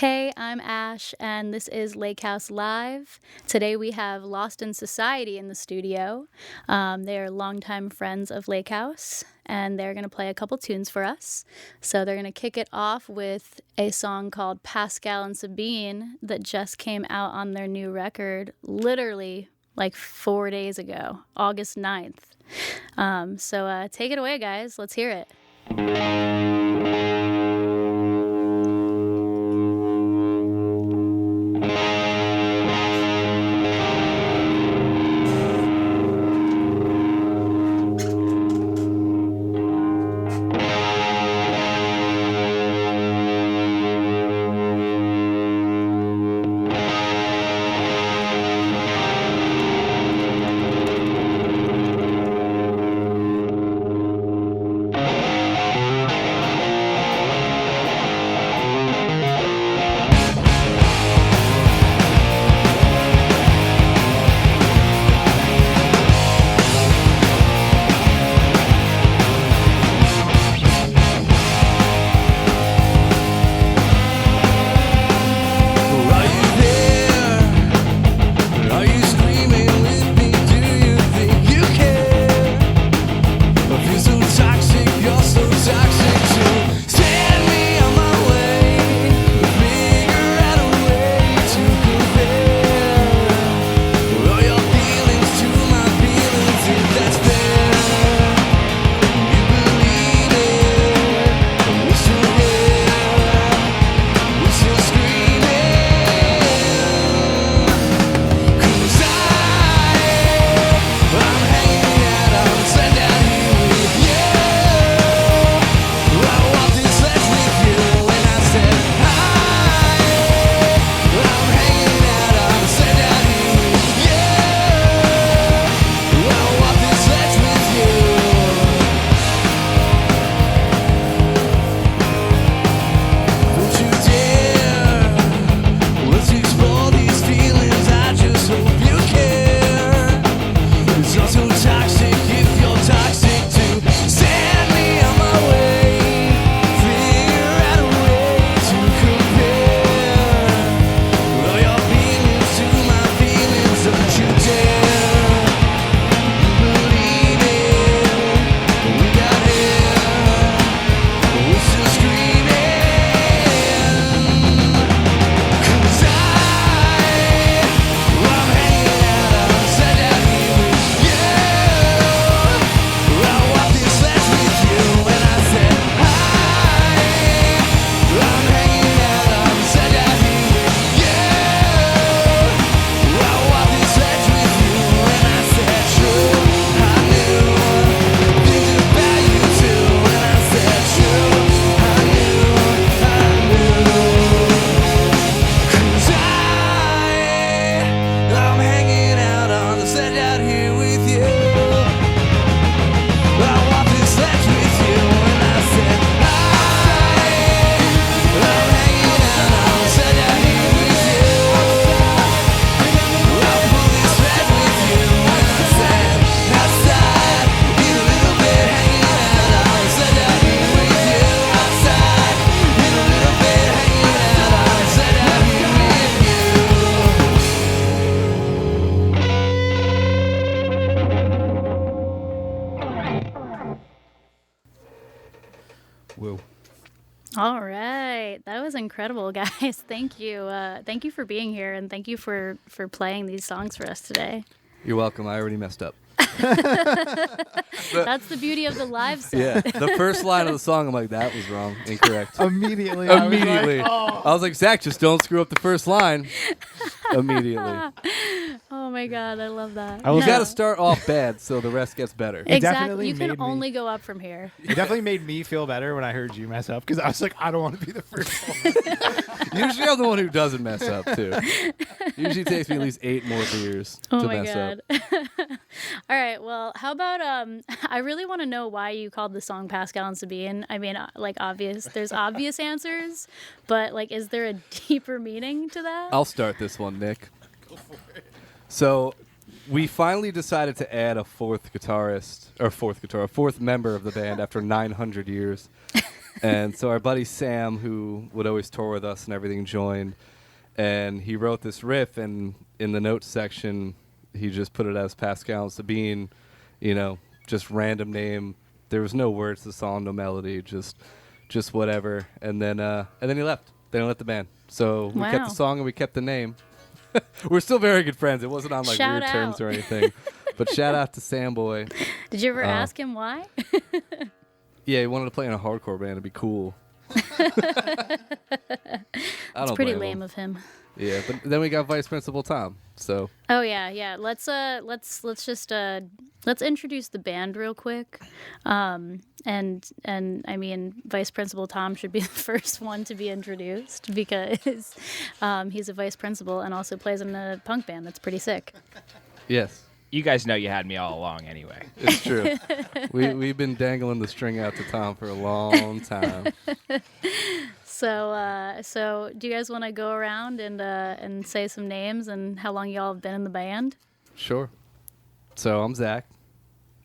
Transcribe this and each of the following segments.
Hey, I'm Ash, and this is Lakehouse Live. Today we have Lost in Society in the studio. They are longtime friends of Lakehouse, and they're going to play a couple tunes for us. So they're going to kick it off with a song called Pascal and Sabine that just came out on their new record, literally like 4 days ago, August 9th. So take it away, guys. Let's hear it. All right, that was incredible, guys. Thank you. Thank you for being here, and thank you for playing these songs for us today. You're welcome. I already messed up. That's the beauty of the live set. Yeah, the first line of the song, I'm like, that was wrong, incorrect. Immediately. I was like, Zach, just don't screw up the first line. Immediately. Oh my God, I love that. You got to start off bad so the rest gets better. Exactly. You can only go up from here. It definitely made me feel better when I heard you mess up because I was like, I don't want to be the first one. Usually I'm the one who doesn't mess up, too. Usually takes me at least 8 more beers to mess up. All right, well, how about, I really want to know why you called the song Pascal and Sabine. I mean, there's obvious answers, but, is there a deeper meaning to that? I'll start this one, Nick. Go for it. So, we finally decided to add a fourth member of the band after 900 years. And so our buddy Sam, who would always tour with us and everything, joined. And he wrote this riff, and in the notes section, he just put it as Pascal Sabine, just random name. There was no words to the song, no melody, just whatever. And then he left. Then he left the band. So we kept the song and we kept the name. We're still very good friends. It wasn't on weird terms or anything. But shout out to Sam Boy. Did you ever ask him why? Yeah, he wanted to play in a hardcore band. It'd be cool. It's pretty lame of him. Yeah, but then we got Vice Principal Tom. So. Oh yeah. Let's just introduce the band real quick. And I mean, Vice Principal Tom should be the first one to be introduced because he's a vice principal and also plays in a punk band. That's pretty sick. Yes. You guys know you had me all along anyway. It's true. We've been dangling the string out to Tom for a long time. So do you guys want to go around and say some names and how long y'all have been in the band? Sure. So I'm Zach.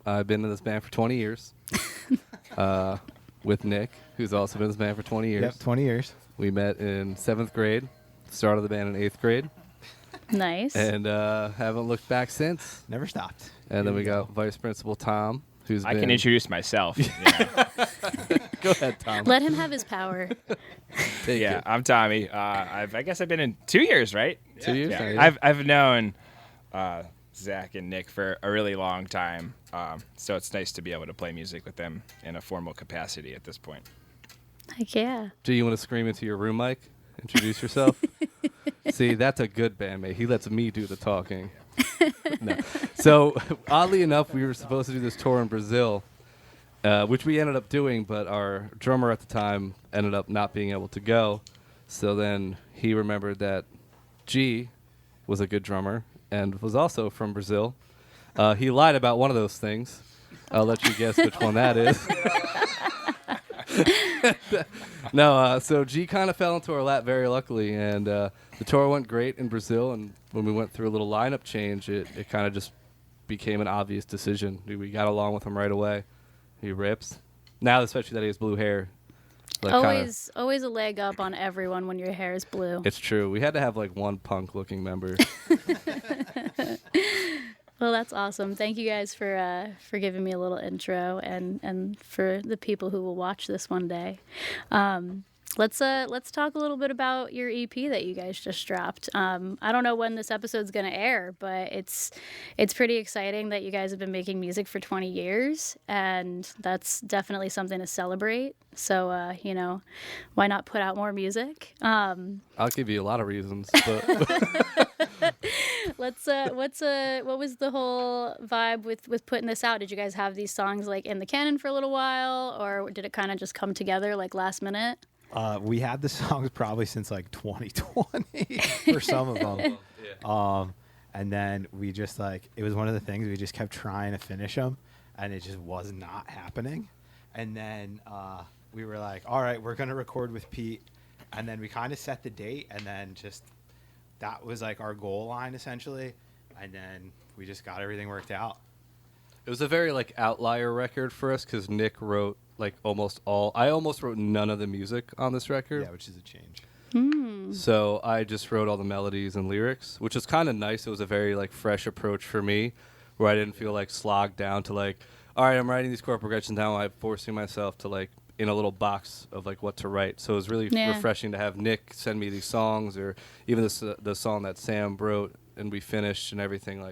I've been in this band for 20 years. With Nick, who's also been in this band for 20 years. Yep, 20 years. We met in 7th grade, started the band in 8th grade. Nice. And haven't looked back since. Never stopped. And then we got Vice Principal Tom, who's I can introduce myself. Go ahead, Tom. Let him have his power. Take it. I'm Tommy. I guess I've been in 2 years, right? 2 years? Yeah. Yeah. I've known Zach and Nick for a really long time, so it's nice to be able to play music with them in a formal capacity at this point. Heck yeah. Do you want to scream into your room mic? Introduce yourself? See, that's a good bandmate. He lets me do the talking. No. So, oddly enough, we were supposed to do this tour in Brazil, which we ended up doing, but our drummer at the time ended up not being able to go. So then he remembered that G was a good drummer and was also from Brazil. He lied about one of those things. I'll let you guess which one that is. No, so G kind of fell into our lap very luckily, and the tour went great in Brazil, and when we went through a little lineup change, it kind of just became an obvious decision. We got along with him right away. He rips. Now, especially that he has blue hair. Like always a leg up on everyone when your hair is blue. It's true. We had to have one punk-looking member. Well, that's awesome. Thank you guys for giving me a little intro and for the people who will watch this one day. Let's talk a little bit about your EP that you guys just dropped. I don't know when this episode's going to air, but it's pretty exciting that you guys have been making music for 20 years, and that's definitely something to celebrate. So, why not put out more music? I'll give you a lot of reasons. But what was the whole vibe with putting this out? Did you guys have these songs in the canon for a little while, or did it kind of just come together last minute? We had the songs probably since 2020 for some of them. Yeah. And then we just it was one of the things we just kept trying to finish them, and it just was not happening. And then we were like, all right, we're going to record with Pete. And then we kind of set the date, and then just that was our goal line essentially. And then we just got everything worked out. It was a very outlier record for us because Nick wrote almost all. I almost wrote none of the music on this record. Yeah, which is a change. So I just wrote all the melodies and lyrics, which was kind of nice. It was a very fresh approach for me, where I didn't feel slogged down to all right, I'm writing these chord progressions now. I'm forcing myself to in a little box of what to write. So it was really refreshing to have Nick send me these songs, or even the song that Sam wrote and we finished and everything.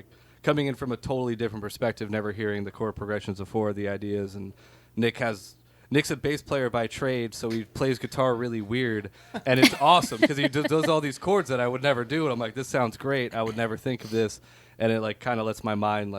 Coming in from a totally different perspective, never hearing the chord progressions before, the ideas, and Nick's a bass player by trade, so he plays guitar really weird, and it's awesome because he does all these chords that I would never do, and I'm like, this sounds great. I would never think of this, and it kind of lets my mind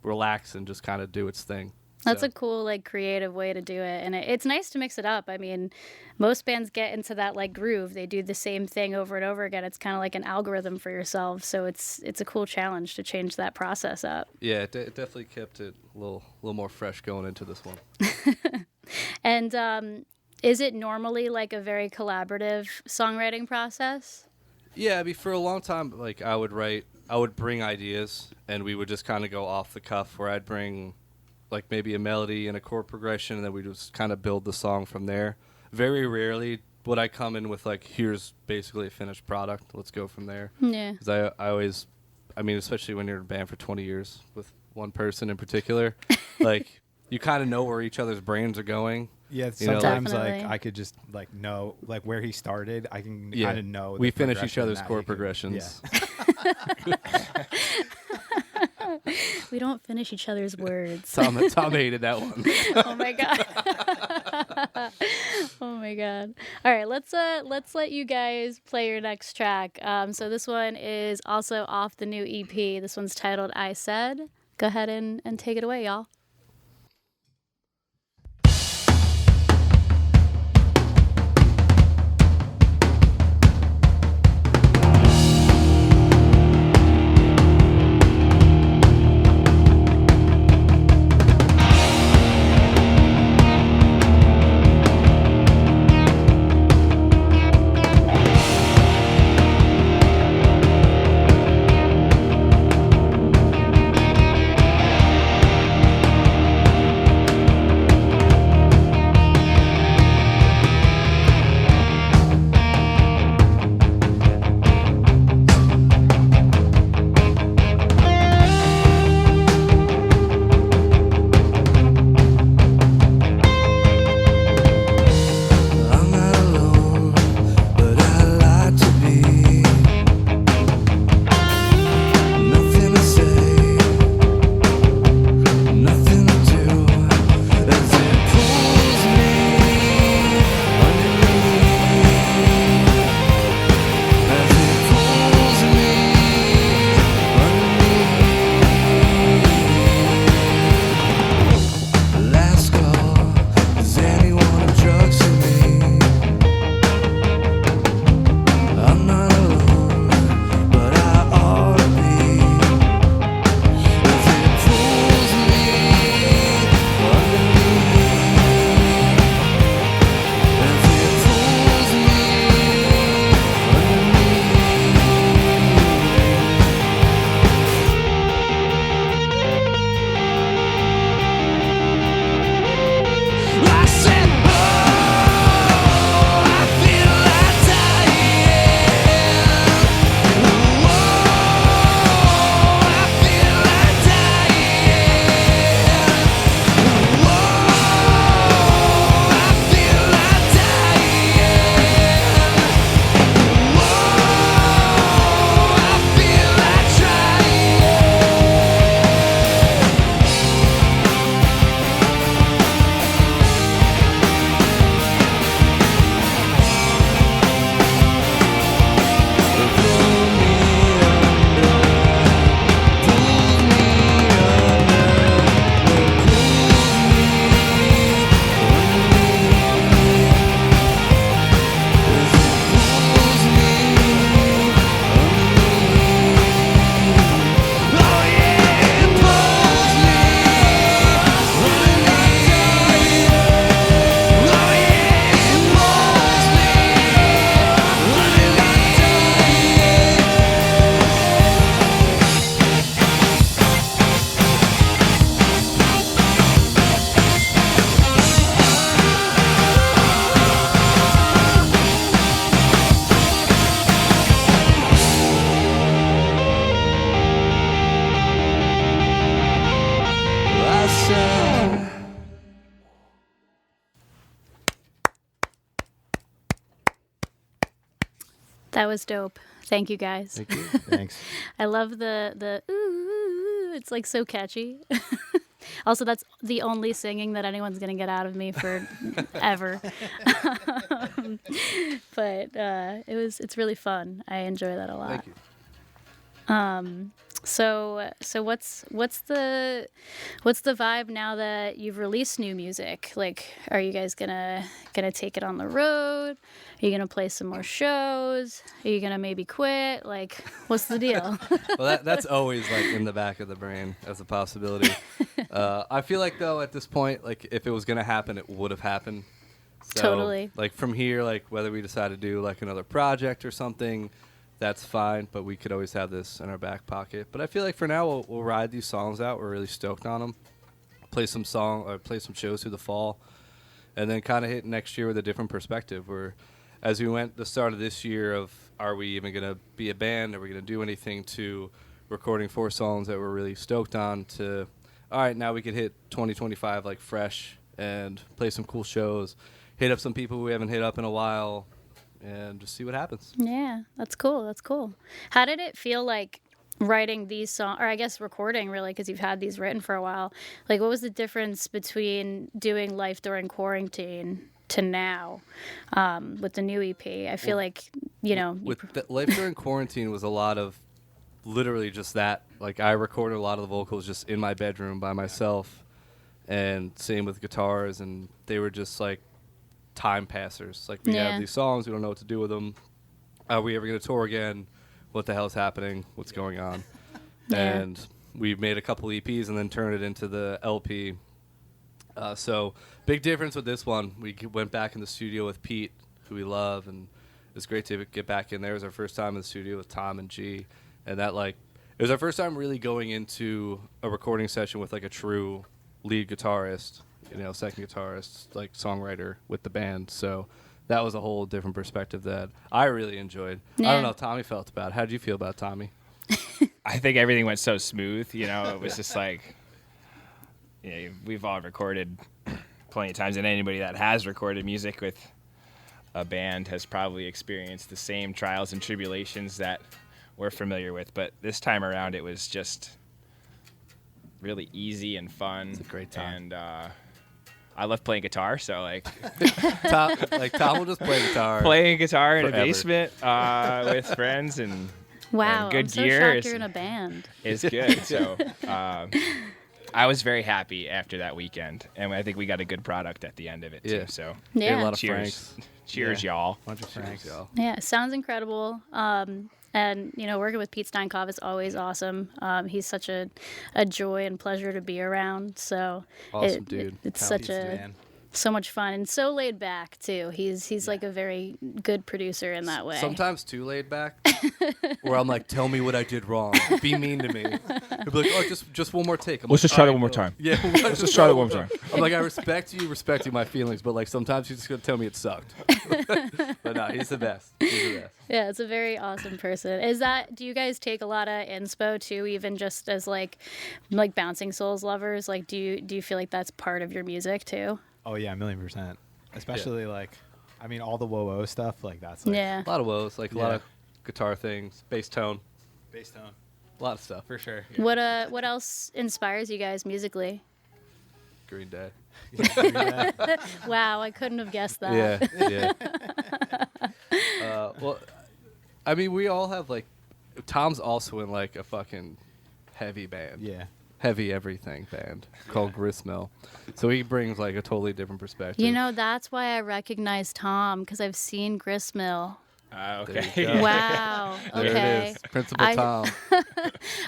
relax and just kind of do its thing. That's a cool, creative way to do it. And it's nice to mix it up. I mean, most bands get into that, groove. They do the same thing over and over again. It's kind of like an algorithm for yourself. So it's a cool challenge to change that process up. Yeah, it definitely kept it a little more fresh going into this one. And is it normally, a very collaborative songwriting process? Yeah, for a long time, I would bring ideas, and we would just kind of go off the cuff, where I'd bring maybe a melody and a chord progression, and then we just kind of build the song from there. very rarely would I come in with like, here's basically a finished product. Let's go from there. Yeah. Because I always, I mean, especially when you're in a band for 20 years with one person in particular, like you kind of know where each other's brains are going. Yeah, You know, sometimes Definitely. like I could just like know like where he started. I can Yeah. kind of know. We the finish each progression other's that chord he can- progressions. Yeah. We don't finish each other's words. Tom hated that one. Oh my god. Oh my god. All right, let's let you guys play your next track. So this one is also off the new EP. This one's titled I Said. Go ahead and take it away, y'all. I'm not alone, but I like to be. Nothing to say, nothing to do, as it pulls me underneath, as it pulls me underneath. Last call, is anyone of drugs to me? I'm not alone, but I ought to be. As it pulls me underneath, as it pulls me underneath. I said, oh, I feel like dying. Whoa, I feel like dying. Whoa, I feel like dying. Whoa, I feel like I said. That was dope. Thank you guys. Thank you. Thanks. I love the ooh, it's like so catchy. Also, that's the only singing that anyone's gonna get out of me for ever. But it's really fun. I enjoy that a lot. Thank you. So what's the vibe now that you've released new music? Like, are you guys gonna take it on the road? Are you gonna play some more shows? Are you gonna maybe quit? Like, what's the deal? Well, that's always like in the back of the brain as a possibility. I feel like though at this point, like if it was gonna happen, it would have happened. So, Totally. Like from here, like whether we decide to do like another project or something, that's fine. But we could always have this in our back pocket. But I feel like for now we'll ride these songs out. We're really stoked on them. Play some shows through the fall, and then kind of hit next year with a different perspective. Where, as we went the start of this year of, are we even going to be a band? Are we going to do anything? To recording 4 songs that we're really stoked on. To, all right, now we can hit 2025 like fresh and play some cool shows, hit up some people we haven't hit up in a while, and just see what happens. Yeah, that's cool. That's cool. How did it feel like writing these songs, or I guess recording really, because you've had these written for a while? Like, what was the difference between doing Life During Quarantine to now with the new EP? I feel like, you know. Life During Quarantine was a lot of literally just that. Like, I recorded a lot of the vocals just in my bedroom by myself, and same with guitars, and they were just like time passers. Like, we have these songs, we don't know what to do with them. Are we ever going to tour again? What the hell's happening? What's going on? And we made a couple EPs and then turned it into the LP. So big difference with this one. We went back in the studio with Pete, who we love, and it was great to get back in there. It was our first time in the studio with Tom and G, and that, like, it was our first time really going into a recording session with like a true lead guitarist, you know, second guitarist, like songwriter with the band. So that was a whole different perspective that I really enjoyed. I don't know how Tommy felt about it. How did you feel about Tommy? I think everything went so smooth. You know, it was just like, you know, we've all recorded plenty of times, and anybody that has recorded music with a band has probably experienced the same trials and tribulations that we're familiar with. But this time around, it was just really easy and fun. It's a great time. And I love playing guitar, so like Tom will just play guitar. Playing guitar in forever. a basement with friends and Wow, good I'm so gear shocked you're in a band. is good. So I was very happy after that weekend, and I think we got a good product at the end of it too. Yeah. So Yeah. A lot of cheers, Franks. cheers, y'all. Bunch of Franks. Y'all. Yeah, it sounds incredible. And, you know, working with Pete Steinkopf is always awesome. He's such a joy and pleasure to be around. So Awesome dude. It's Talented such man. so much fun and so laid back too. He's like a very good producer in that way. Sometimes too laid back, where I'm like, tell me what I did wrong. Be mean to me. He'll be like, oh, just one more take. I'm Let's like, just try "All that right, one more go." time. Yeah, Let's just try that one more time. I'm like, I respect you, respecting my feelings, but like sometimes you're just gonna tell me it sucked. But no, he's the best. He's the best. Yeah, it's a very awesome person. Do you guys take a lot of inspo too, even just as like Bouncing Souls lovers? Like, do you feel like that's part of your music too? Oh yeah, 1,000,000%. Especially like, I mean, all the whoa stuff. Like that's like Yeah. A lot of woes, like a lot Yeah. of guitar things, bass tone, bass tone a lot of stuff. for sure. What else inspires you guys musically? Green Day. Yeah. Wow, I couldn't have guessed that. Yeah. Well, I mean, we all have like. Tom's also in like a fucking heavy band. Yeah. Heavy everything band called Gristmill. So he brings like a totally different perspective. You know, that's why I recognize Tom, because I've seen Gristmill. There Okay. you go. Wow. There Okay. it is. Principal I- Tom.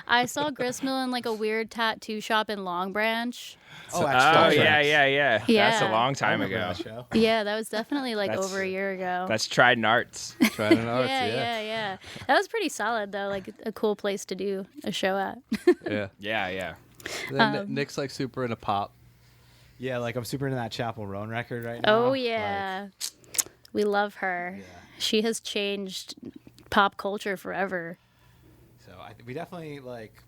I saw Gristmill in like a weird tattoo shop in Long Branch. Oh, Oh actually, Yeah. yeah. That's a long I time remember ago. that show. Yeah, that was definitely like That's- over a year ago. That's Trident Arts. Trying an arts, yeah. That was pretty solid though, like a cool place to do a show at. yeah. Yeah. And then Nick's like super into pop. Yeah, like I'm super into that Chapel Roan record right now. Oh yeah. We love her. Yeah. She has changed pop culture forever. So we definitely like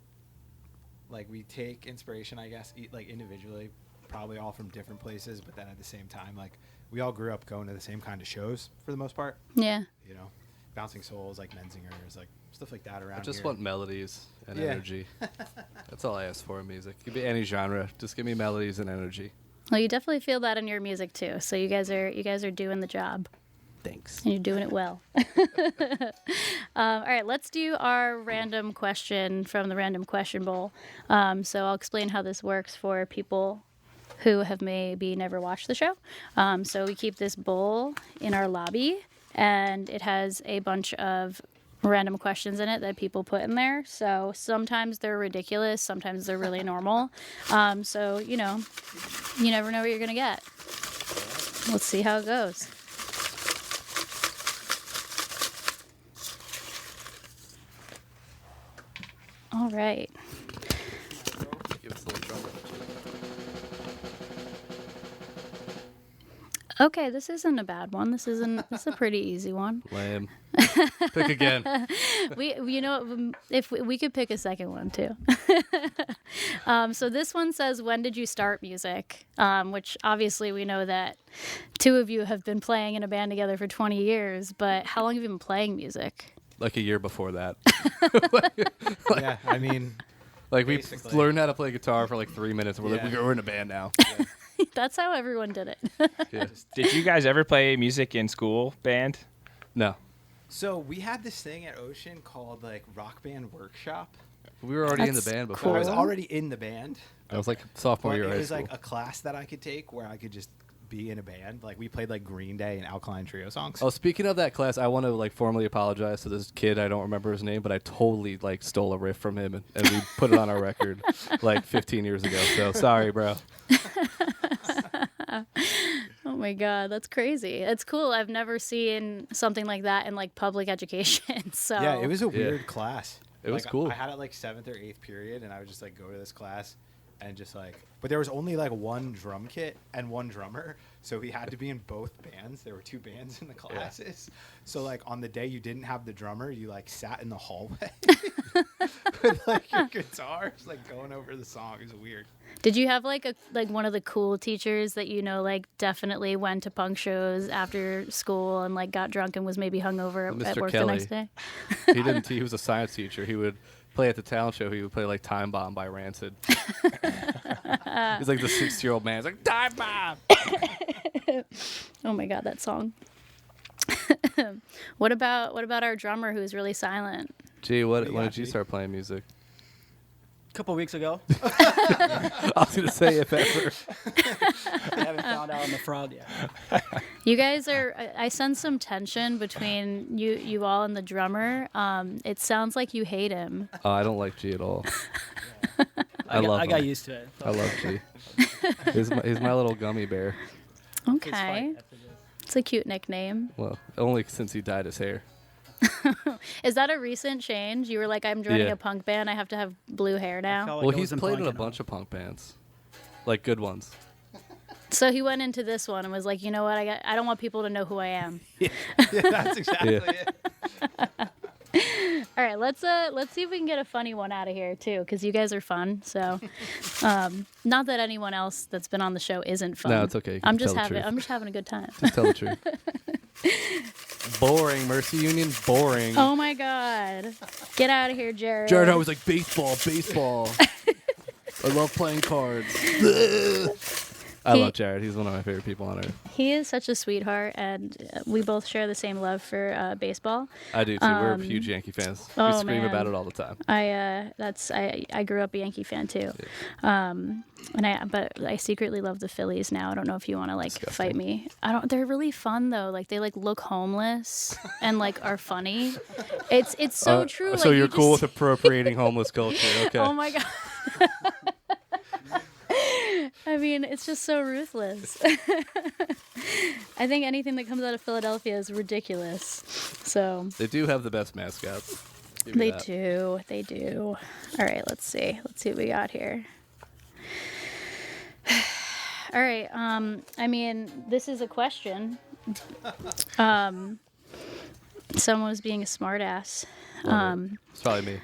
we take inspiration, I guess, like individually, probably all from different places, but then at the same time, like we all grew up going to the same kind of shows for the most part. Yeah. You know, Bouncing Souls, like Menzingers, like stuff like that around I just here. want melodies and Yeah. energy. That's all I ask for in music. It could be any genre. Just give me melodies and energy. Well, you definitely feel that in your music too. So you guys are doing the job. Thanks. And you're doing it well. All right, let's do our random question from the Random Question Bowl. So I'll explain how this works for people who have maybe never watched the show. So we keep this bowl in our lobby, and it has a bunch of random questions in it that people put in there. So sometimes they're ridiculous, sometimes they're really normal. So, you know, you never know what you're going to get. Let's see how it goes. All right. Give us a little drum. Okay, this isn't a bad one. This is a pretty easy one. Lame. Pick again. If we could pick a second one too. So this one says, when did you start music? Which obviously we know that two of you have been playing in a band together for 20 years, but how long have you been playing music? Like a year before that. Yeah, I mean, Like we basically. learned how to play guitar for like 3 minutes. And we're Yeah. like, we're in a band now. That's how everyone did it. Yeah. Did you guys ever play music in school band? No, so we had this thing at Ocean called like Rock Band Workshop. we were already in the That's band So before. I was Cool. already in the band. I was like sophomore But year of it high was school. like a class that I could take where I could just be in a band. Like we played like Green Day and Alkaline Trio songs. Oh, speaking of that class, I want to like formally apologize to this kid. I don't remember his name, but I totally like stole a riff from him and we put it on our record like 15 years ago. So sorry, bro. Oh my God, that's crazy. It's cool. I've never seen something like that in like public education. So Yeah, it was a weird class. It was Like, cool. I had it like 7th or 8th period, and I would just like go to this class and just like. But there was only like one drum kit and one drummer, so he had to be in both bands. There were 2 bands in the classes. So like on the day you didn't have the drummer, you like sat in the hallway with like your guitars, like going over the song. It was weird. Did you have like one of the cool teachers that like definitely went to punk shows after school and like got drunk and was maybe hungover at Mr. work Kelly. the next day? He didn't. He was a science teacher. He would play at the talent show. He would play like Time Bomb by Rancid. He's like the 60-year-old man. He's like Time Bomb. Oh my God, that song. What about our drummer who's really silent? Gee, when Yeah, did you G. start playing music? Couple weeks ago. I was gonna say if ever. I haven't found out I'm a fraud yet. You guys are. I sense some tension between you all and the drummer. It sounds like you hate him. I don't like G at all. I love I got him. used to it. I love G. He's my little gummy bear. It's Okay, fine after this. it's a cute nickname. Well, only since he dyed his hair. Is that a recent change? You were like, I'm joining Yeah. a punk band. I have to have blue hair now. felt Well, it he's wasn't played in punk a enough. bunch of punk bands, like good ones. So he went into this one and was like, you know what? I don't want people to know who I am. Yeah, that's exactly it. All right, let's see if we can get a funny one out of here too, because you guys are fun. So, not that anyone else that's been on the show isn't fun. No, it's okay. You can I'm just tell the truth. I'm just having a good time. Just tell the truth. Boring, Mercy Union, boring. Oh my God, get out of here, Jared. Jared always like baseball. I love playing cards. I love Jared. He's one of my favorite people on earth. He is such a sweetheart, and we both share the same love for baseball. I do too. We're huge Yankee fans. We oh, scream man. about it all the time. I grew up a Yankee fan too, but I secretly love the Phillies now. I don't know if you want to like Disgusting. fight me. I don't. They're really fun though. Like they like look homeless and like are funny. It's so true. So like, you're you cool just- with appropriating homeless culture? Okay. Oh my God. I mean, it's just so ruthless. I think anything that comes out of Philadelphia is ridiculous. So They do have the best mascots. Give me they that. do. They do. All right, let's see. Let's see what we got here. All right. I mean, this is a question. Someone was being a smartass. It's probably me.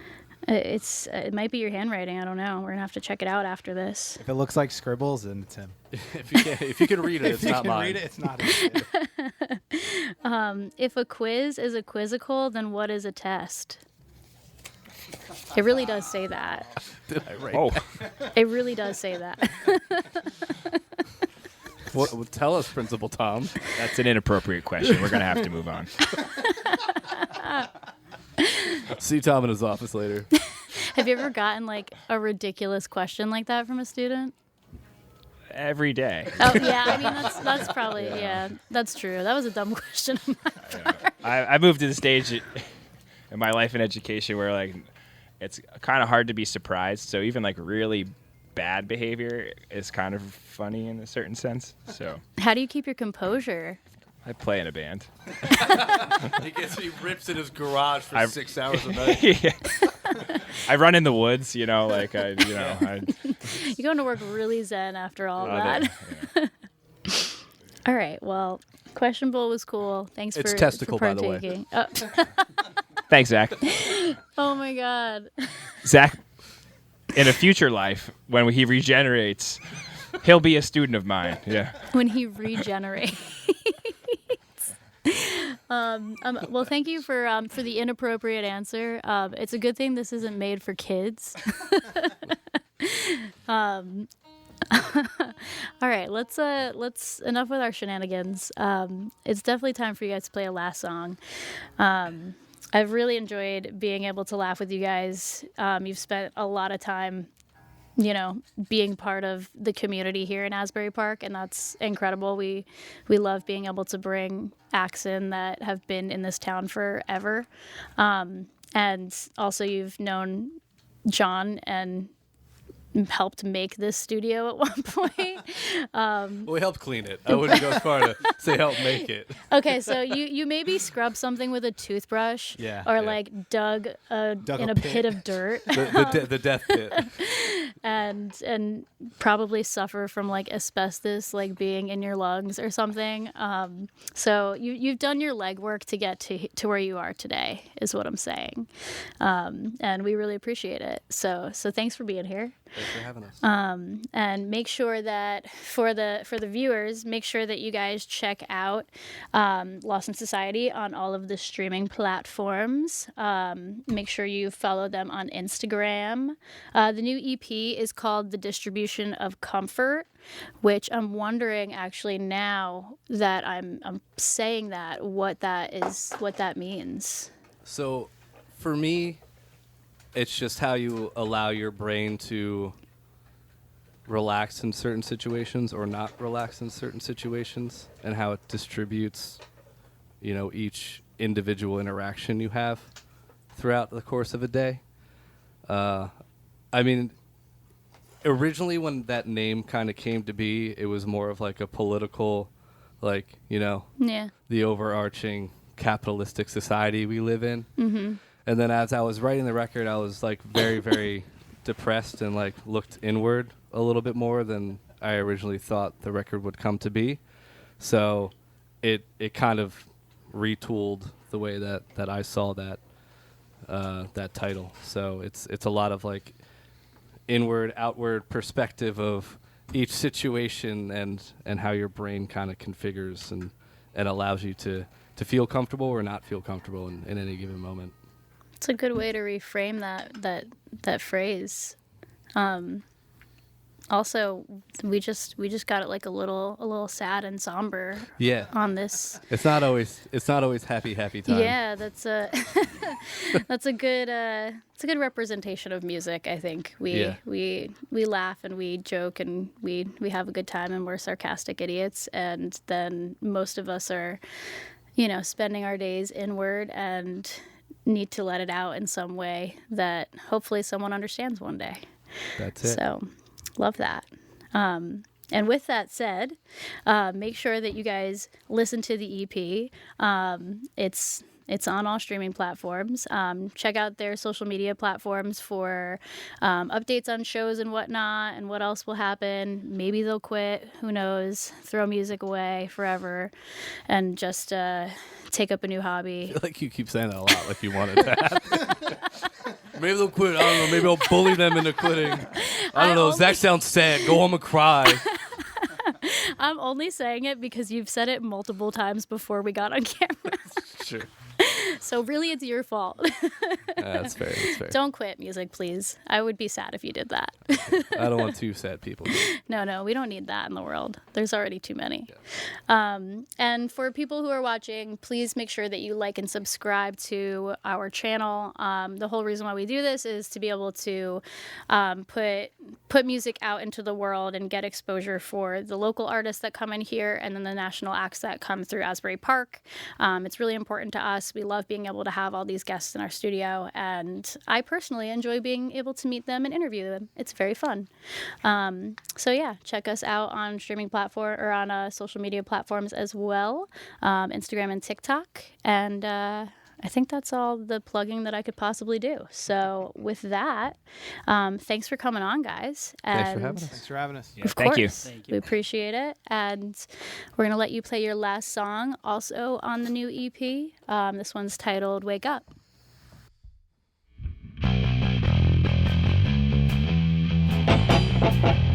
It might be your handwriting. I don't know. We're gonna have to check it out after this. If it looks like scribbles, then it's him. If you can read it, If it's you not can mine. read it, it's not him. If a quiz is a quizzical, then what is a test? It really does say that. Did I write Oh, It really does say that. What, tell us, Principal Tom. that's an inappropriate question. We're gonna have to move on. See Tom in his office later. Have you ever gotten like a ridiculous question like that from a student? Every day. Oh yeah, I mean that's probably that's true. That was a dumb question. I moved to the stage in my life in education where like it's kind of hard to be surprised. So even like really bad behavior is kind of funny in a certain sense. So How do you keep your composure? I play in a band. He rips in his garage for I- 6 hours a night. Yeah. I run in the woods, like I. You're going to work really zen after all Oh, that. yeah. All right. Well, questionable was cool. Thanks It's for testicle, for by the way. partaking. Oh. Thanks, Zach. Oh my God. Zach, in a future life, when he regenerates, he'll be a student of mine. Yeah. When he regenerates. Well, thank you for the inappropriate answer. It's a good thing this isn't made for kids. All right, let's enough with our shenanigans. It's definitely time for you guys to play a last song. I've really enjoyed being able to laugh with you guys. You've spent a lot of time, being part of the community here in Asbury Park, and that's incredible. We love being able to bring acts in that have been in this town forever. And also you've known John and helped make this studio at one point. Well, we helped clean it. I wouldn't go as far to say help make it. Okay, so you maybe scrubbed something with a toothbrush, or like dug in a pit of dirt, The death pit. and probably suffer from like asbestos like being in your lungs or something. So you've done your legwork to get to where you are today, is what I'm saying, and we really appreciate it. So thanks for being here. Thanks for having us. And make sure that for the viewers, make sure that you guys check out Lost in Society on all of the streaming platforms. Make sure you follow them on Instagram. The new EP is called The Distribution of Comfort, which I'm wondering actually now that I'm saying that what that means. So, for me, it's just how you allow your brain to relax in certain situations or not relax in certain situations, and how it distributes, each individual interaction you have throughout the course of a day. I mean, originally when that name kind of came to be, it was more of like a political, the overarching capitalistic society we live in. Mm-hmm. And then as I was writing the record, I was like very, very depressed and like looked inward a little bit more than I originally thought the record would come to be. So it kind of retooled the way that I saw that title. So it's a lot of like inward, outward perspective of each situation and how your brain kind of configures and allows you to feel comfortable or not feel comfortable in any given moment. It's a good way to reframe that phrase. Also, we just got it like a little sad and somber. Yeah. On this. It's not always happy time. Yeah, that's a that's a good representation of music. I think we laugh and we joke and we have a good time and we're sarcastic idiots, and then most of us are, spending our days inward and need to let it out in some way that hopefully someone understands one day. That's it. So, love that. And with that said, make sure that you guys listen to the EP. It's on all streaming platforms. Check out their social media platforms for updates on shows and whatnot and what else will happen. Maybe they'll quit. Who knows? Throw music away forever and just take up a new hobby. I feel like you keep saying that a lot, like you want it to happen. Maybe they'll quit. I don't know. Maybe I'll bully them into quitting. I don't know. Zach sounds sad. Go home and cry. I'm only saying it because you've said it multiple times before we got on camera. Sure. So really, it's your fault. That's fair. That's fair. Don't quit music, please. I would be sad if you did that. I don't want two sad people. No, we don't need that in the world. There's already too many. Yeah. And for people who are watching, please make sure that you like and subscribe to our channel. The whole reason why we do this is to be able to put music out into the world and get exposure for the local artists that come in here and then the national acts that come through Asbury Park. It's really important to us. We love being able to have all these guests in our studio, and I personally enjoy being able to meet them and interview them. It's very fun. So yeah, check us out on streaming platform or on social media platforms as well, Instagram and TikTok. And I think that's all the plugging that I could possibly do. So with that, thanks for coming on, guys. Thanks for And having us. Thanks for having us. Yeah, of thank you. course, Thank you. we appreciate it. And we're going to let you play your last song, also on the new EP. This one's titled Wake Up. Thank